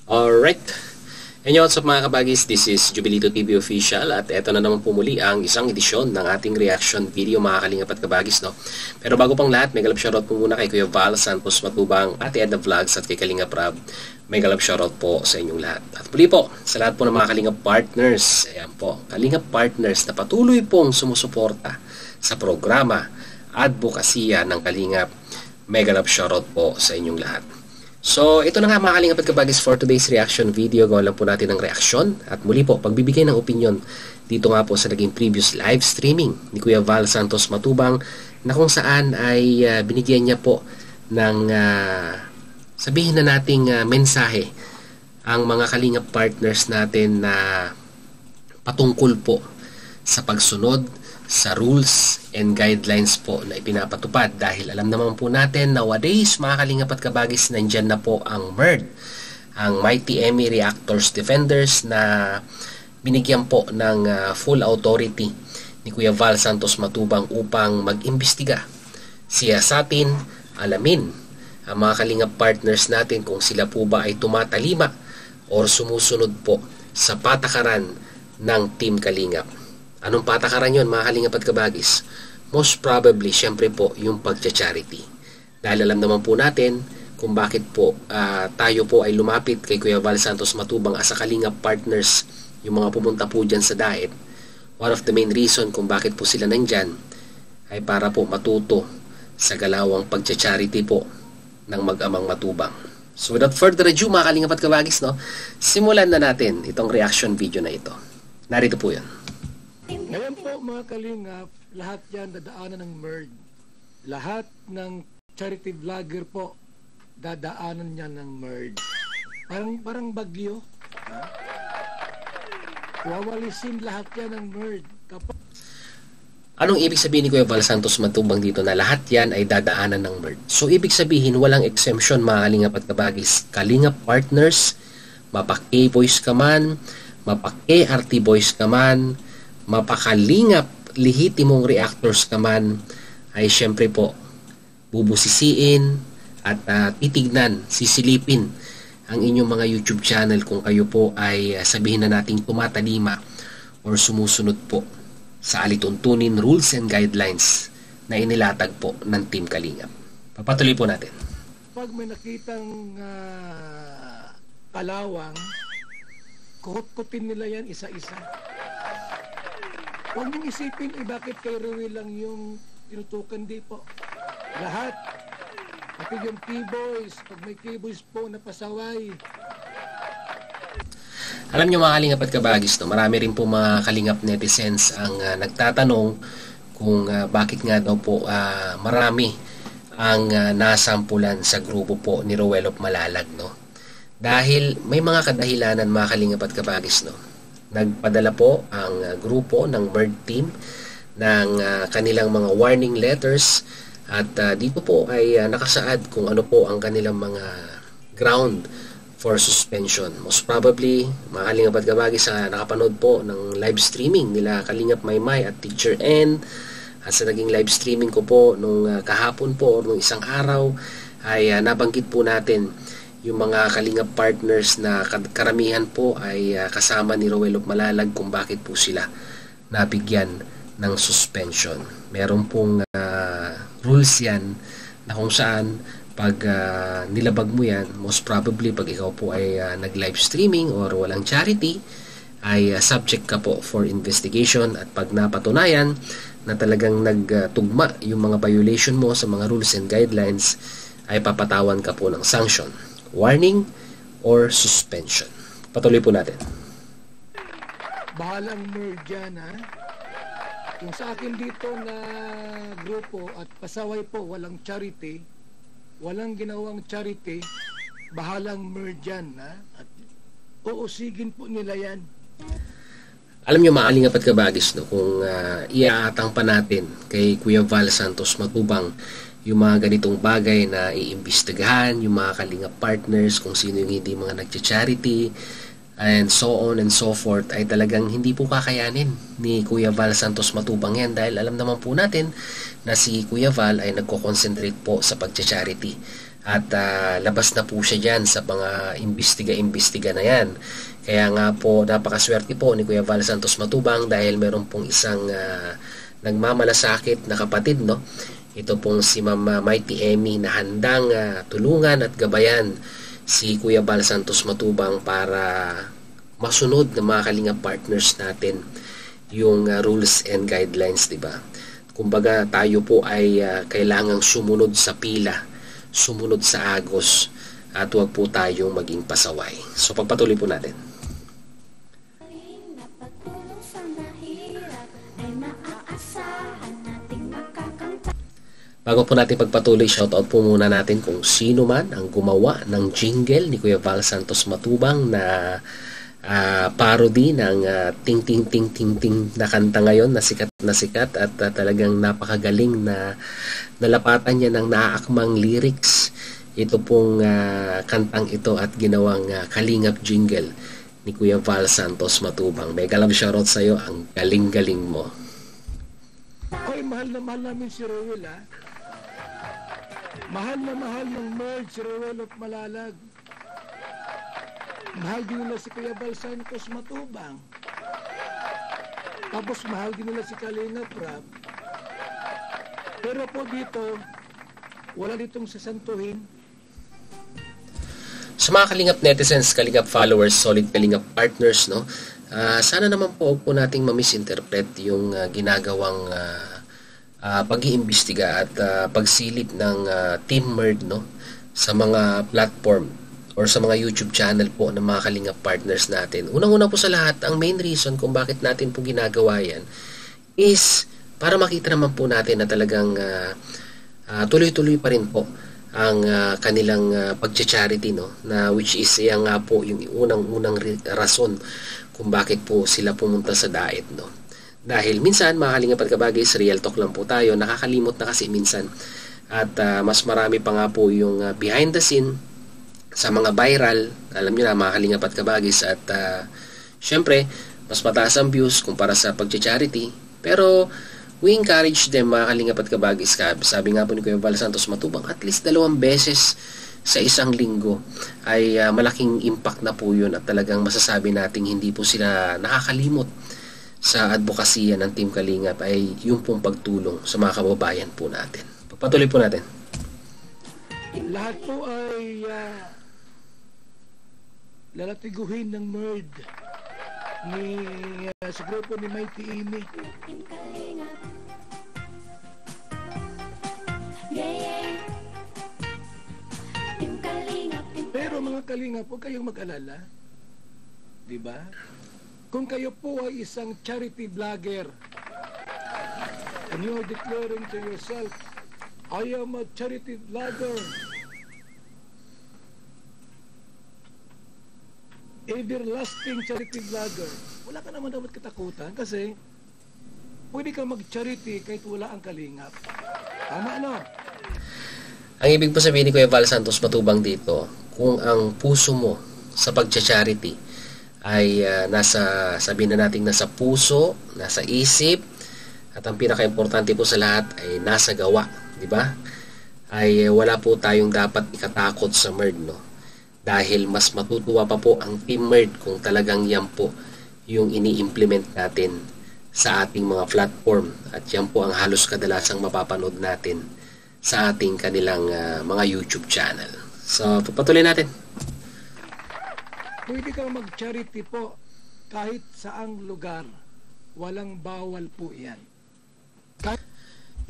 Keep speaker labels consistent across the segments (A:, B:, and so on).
A: Alright. And what's up mga kabagis, this is Jubilito TV Official at eto na naman po muli ang isang edisyon ng ating reaction video mga kalingap at kabagis, no? Pero bago pang lahat, may galap shoutout po muna kay Kuya Val Santos Matubang, Ate Edna Vlogs at kay Kalingap Rab. May galap shoutout po sa inyong lahat. At muli po, sa lahat po ng mga Kalingap partners, ayan po, Kalingap partners na patuloy pong sumusuporta sa programa advokasya ng Kalingap, may galap shoutout po sa inyong lahat. So, ito na nga mga Kalingap at kabagis for today's reaction video. Gawin lang po natin ng reaksyon at muli po, pagbibigay ng opinion dito nga po sa naging previous live streaming ni Kuya Val Santos Matubang na kung saan ay binigyan niya po ng sabihin na nating mensahe ang mga Kalingap partners natin na patungkol po sa pagsunod sa rules and guidelines po na ipinapatupad dahil alam naman po natin nowadays mga Kalingap at kabagis nandyan na po ang MERD, ang Mighty Emmy Reactors Defenders na binigyan po ng full authority ni Kuya Val Santos Matubang upang mag-imbestiga. Siyasatin, alamin ang mga Kalingap partners natin kung sila po ba ay tumatalima or sumusunod po sa patakaran ng Team Kalingap. Anong patakaran yun mga Kalingap at kabagis? Most probably, syempre po, yung pagcha-charity. Dahil alam naman po natin kung bakit po tayo po ay lumapit kay Kuya Val Santos Matubang as a Kalingap partners, yung mga pumunta po dyan sa DAET. One of the main reason kung bakit po sila nandyan ay para po matuto sa galawang pagcha-charity po ng mag-amang Matubang. So without further ado mga Kalingap at kabagis, no, simulan na natin itong reaction video na ito. Narito po yan.
B: Ngayon po mga Kalingap, lahat yan dadaanan ng MERD. Lahat ng charity vlogger po, dadaanan niya ng MERD. Parang bagyo. Ha? Wawalisin lahat yan ng MERD.
A: Anong ibig sabihin ni Kuya Val Santos Matubang dito na lahat yan ay dadaanan ng MERD? So ibig sabihin walang exemption mga Kalingap at kabagis. Kalingap partners, mapa-K-boys ka man, mapa-KRT boys ka man, mapakalingap lehitimong reactors ka man, ay syempre po bubusisiin at titignan, sisilipin ang inyong mga YouTube channel kung kayo po ay sabihin na nating tumatalima or sumusunod po sa alituntunin rules and guidelines na inilatag po ng Team Kalingap. Papatuloy po natin.
B: Pag may nakitang kalawang, kukutin nila yan isa-isa. Huwag niyong isipin, bakit kay Ruel lang yung tinutukan, di po. Lahat. Pati yung K-boys, pag may K-boys po na pasaway.
A: Alam niyo mga Kalingap at kabagis, no, marami rin po mga Kalingap netizens ang nagtatanong kung bakit nga daw po marami ang nasampulan sa grupo po ni Ruel of Malalag, no? Dahil may mga kadahilanan mga Kalingap at kabagis, no? Nagpadala po ang grupo ng MERD team ng kanilang mga warning letters at dito po ay nakasaad kung ano po ang kanilang mga ground for suspension. Most probably, mga Kalingap at kabagis, nakapanood po ng live streaming nila Kalingap Maymay at Teacher N. At sa naging live streaming ko po nung kahapon po or nung isang araw ay nabanggit po natin yung mga Kalingap partners na karamihan po ay kasama ni Ruel of Malalag kung bakit po sila nabigyan ng suspension. Meron pong rules yan na kung saan pag nilabag mo yan, most probably pag ikaw po ay nag-live streaming or walang charity, ay subject ka po for investigation at pag napatunayan na talagang nagtugma yung mga violation mo sa mga rules and guidelines, ay papatawan ka po ng sanction, warning or suspension. Patuloy po natin.
B: Bahalang MERD dyan, ha? Kung sa akin dito na grupo at pasaway po, walang charity, walang ginawang charity, bahalang MERD dyan, ha? At uusigin po nila yan.
A: Alam nyo mga Kalingap at kabagis, no, kung iaatang pa natin kay Kuya Val Santos Matubang yung mga ganitong bagay na iimbestigahan, yung mga Kalingap partners, kung sino yung hindi mga nagcha-charity, and so on and so forth, ay talagang hindi po kakayanin ni Kuya Val Santos Matubang yan dahil alam naman po natin na si Kuya Val ay nagko-concentrate po sa pagcha-charity At labas na po siya dyan sa mga imbestiga na yan. Kaya nga po, napakaswerte po ni Kuya Val Santos Matubang dahil meron pong isang nagmamalasakit na kapatid, no? Ito pong si Ma'am Mighty Emmy na handang tulungan at gabayan si Kuya Val Santos Matubang para masunod na mga kalingap partners natin yung rules and guidelines, di ba? Kumbaga tayo po ay kailangang sumunod sa pila, sumunod sa agos, at huwag po tayong maging pasaway. So pagpatuloy po natin. Bago po natin pagpatuloy, shoutout po muna natin kung sino man ang gumawa ng jingle ni Kuya Val Santos Matubang na parody ng ting ting ting ting ting na kanta ngayon na sikat at talagang napakagaling na nalapatan niya ng naaakmang lyrics. Ito pong kantang ito at ginawang kalingap jingle ni Kuya Val Santos Matubang. Mega love shoutout sa iyo, ang galing-galing mo.
B: Ay, mahal na mahal namin si Rowell, ha? Mahal na mahal ng merge si Rowell of Malalag. Mahal din nila si Kuya Val Santos Matubang. Tapos mahal din nila si Kalinga Prab. Pero po dito, wala ditong sasantuhin.
A: Sa mga Kalingap netizens, Kalingap followers, solid Kalingap partners, no? Sana naman po nating ma-misinterpret yung ginagawang pag-iimbestiga at pagsilip ng Team Merd, no, sa mga platform or sa mga YouTube channel po ng mga Kalingap partners natin. Unang-una po sa lahat, ang main reason kung bakit natin po ginagawa yan is para makita naman po natin na talagang tuloy-tuloy pa rin po ang kanilang pag-charity, no, na which is yan nga po yung unang-unang rason kung bakit po sila pumunta sa diet, no. Dahil minsan, mga Kalingap at Kabagis, real talk lang po tayo, nakakalimot na kasi minsan. At mas marami pa nga po yung behind the scene sa mga viral, alam nyo na mga Kalingap at Kabagis. At syempre, mas mataas ang views kumpara sa pag-charity. Pero we encourage them, mga Kalingap at Kabagis. Sabi nga po ni Kuya Val Santos Matubang, at least 2 beses sa isang linggo ay malaking impact na po yun. At talagang masasabi nating hindi po sila nakakalimot sa advokasya ng Team Kalingap ay yung pong pagtulong sa mga kababayan po natin. Pagpatuloy po natin.
B: Lahat po ay lalatiguhin ng Merd ni sa grupo ni Mighty Emmy. Pero mga Kalingap, huwag kayong mag-alala. Diba? Kung kayo po ay isang charity vlogger and you are declaring to yourself, I am a charity vlogger, everlasting charity vlogger, wala ka naman dapat katakutan kasi pwede kang mag-charity kahit wala ang Kalingap. Tama, no?
A: Ang ibig po sabihin ni Kuya Val Santos Matubang dito, kung ang puso mo sa pag-charity ay sabihin na natin nasa puso, nasa isip, at ang pinaka-importante po sa lahat ay nasa gawa, di ba? Ay wala po tayong dapat ikatakot sa Merd, no? Dahil mas matutuwa pa po ang Team Merd kung talagang yan po yung ini-implement natin sa ating mga platform, at yan po ang halos kadalasang mapapanood natin sa ating kanilang mga YouTube channel. So, patuloy natin.
B: Pwede kang mag-charity po kahit saang lugar. Walang bawal po yan.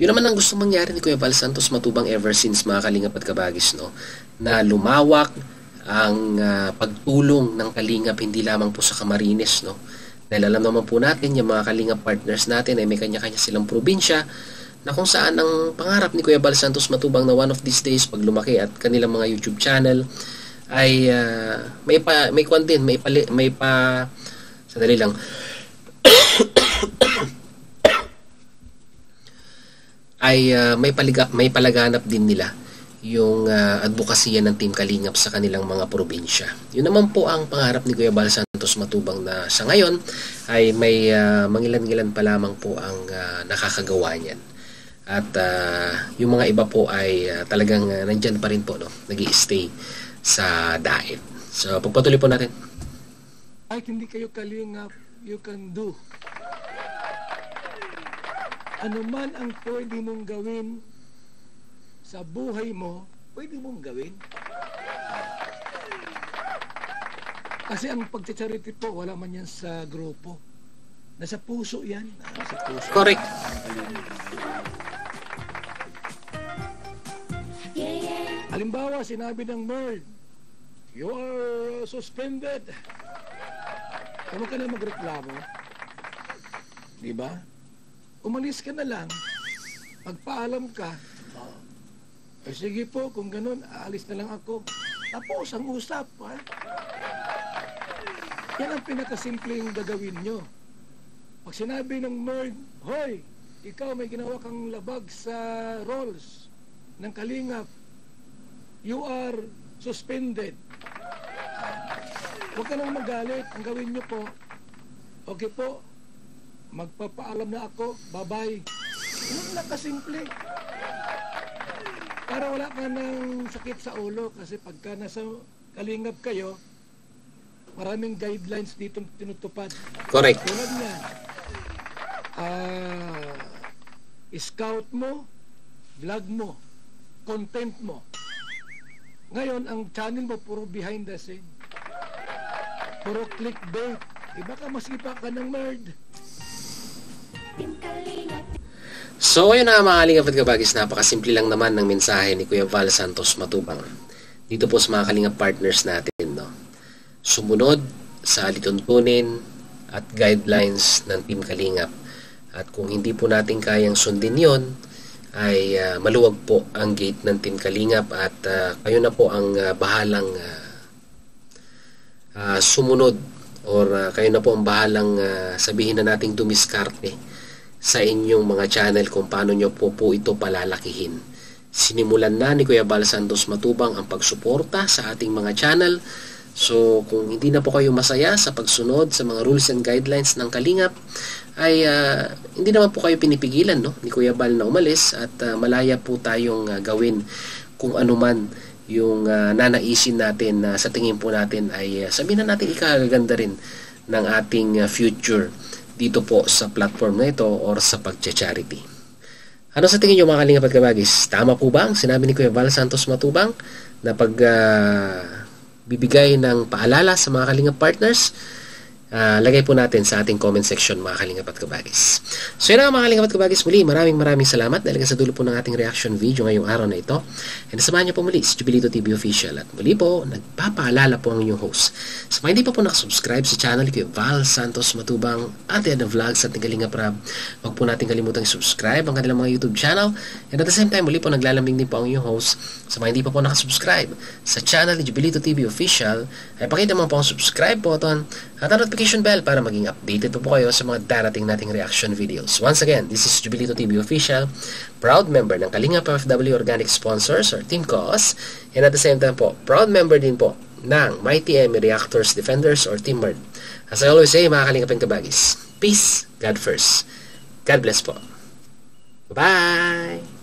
A: Yun naman ang gusto mangyari ni Kuya Val Santos Matubang ever since, mga Kalingap at Kabagis, no? Na lumawak ang pagtulong ng Kalingap hindi lamang po sa Camarines, no? Dahil alam naman po natin, yung mga Kalingap partners natin ay may kanya-kanya silang probinsya na kung saan ang pangarap ni Kuya Val Santos Matubang na one of these days pag lumaki at kanilang mga YouTube channel ay may kwan din, may pa sandali lang ay may palaganap din nila yung advokasya ng Team Kalingap sa kanilang mga probinsya. Yun naman po ang pangarap ni Kuya Val Santos Matubang na sa ngayon ay may mangilan-ngilan pa lamang po ang nakakagawa niyan. At yung mga iba po ay talagang nandyan pa rin po, no? Nag-i-stay sa diet. So, pagpatuloy po natin.
B: Kahit hindi kayo kalingap, you can do. Ano man ang pwede mong gawin sa buhay mo, pwede mong gawin. Kasi ang pagcha-charity po, wala man yan sa grupo. Nasa puso yan. Nasa puso.
A: Correct.
B: Halimbawa, sinabi ng Merl, you are suspended. Huwag ka na magreklamo. Diba? Umalis ka na lang. Magpaalam ka. Sige po, kung ganun, aalis na lang ako. Tapos ang usap. Ha? Yan ang pinakasimpleng gagawin nyo. Pag sinabi ng Merl, hoy, ikaw may ginawa kang labag sa rolls ng Kalingap. You are suspended. Huwag ka nang magalit. Ang gawin nyo po, okay po, magpapaalam na ako, bye-bye. Yun lang kasimple. Para wala ka ng sakit sa ulo kasi pagka nasa Kalingap kayo, maraming guidelines dito tinutupad.
A: Correct.
B: Tulad niya, scout mo, vlog mo, content mo. Ngayon, ang channel mo puro behind the scene. Puro clickbait. Iba ka masipa ka ng nerd.
A: So, ayun na mga Kalingap at Kabagis, napakasimple lang naman ng mensahe ni Kuya Val Santos Matubang. Dito po sa mga Kalingap partners natin, no? Sumunod sa alituntunin at guidelines ng Team Kalingap. At kung hindi po natin kayang sundin yon, ay maluwag po ang gate ng Team Kalingap at kayo na po ang bahalang sumunod or kayo na po ang bahalang sabihin na nating dumiskarte sa inyong mga channel kung paano nyo po ito palalakihin. Sinimulan na ni Kuya Val Santos Matubang ang pagsuporta sa ating mga channel. So, kung hindi na po kayo masaya sa pagsunod sa mga rules and guidelines ng Kalingap, ay hindi naman po kayo pinipigilan, no, ni Kuya Val na umalis at malaya po tayong gawin kung ano man yung nanaisin natin na sa tingin po natin ay sabihin na natin ikagaganda rin ng ating future dito po sa platform na ito or sa pag-charity. Ano sa tingin nyo mga Kalingap at Kabagis? Tama po ba ang sinabi ni Kuya Val Santos Matubang na pag bibigay ng paalala sa mga Kalingap partners? Lagay po natin sa ating comment section mga Kalingap at Kabagis. So yun na mga Kalingap at Kabagis, muli maraming salamat dahil sa dulo po ng ating reaction video ngayong araw na ito. And samahan niyo po muli si Jubilito TV Official at muli po nagpapaalala po ang inyong host. Sa mga hindi pa po nakasubscribe sa channel ko Val Santos Matubang at the vlogs at Kalingap Rab, huwag po natin kalimutang subscribe ang kanilang mga YouTube channel. And at the same time muli po naglalambing din po ang inyong host. Sa mga hindi pa po nakasubscribe sa channel ni Jubilito TV Official ay pakita mo po ang subscribe button at ang notification bell para maging updated po kayo sa mga darating nating reaction videos. Once again, this is Jubilito TV Official, proud member ng Kalingap FW Organic Sponsors or Team Cause, and at the same time po, proud member din po ng Mighty Emmy Reactors Defenders or Team Merd. As I always say, mga Kalingap and Kabagis, peace, God first. God bless po. Bye-bye!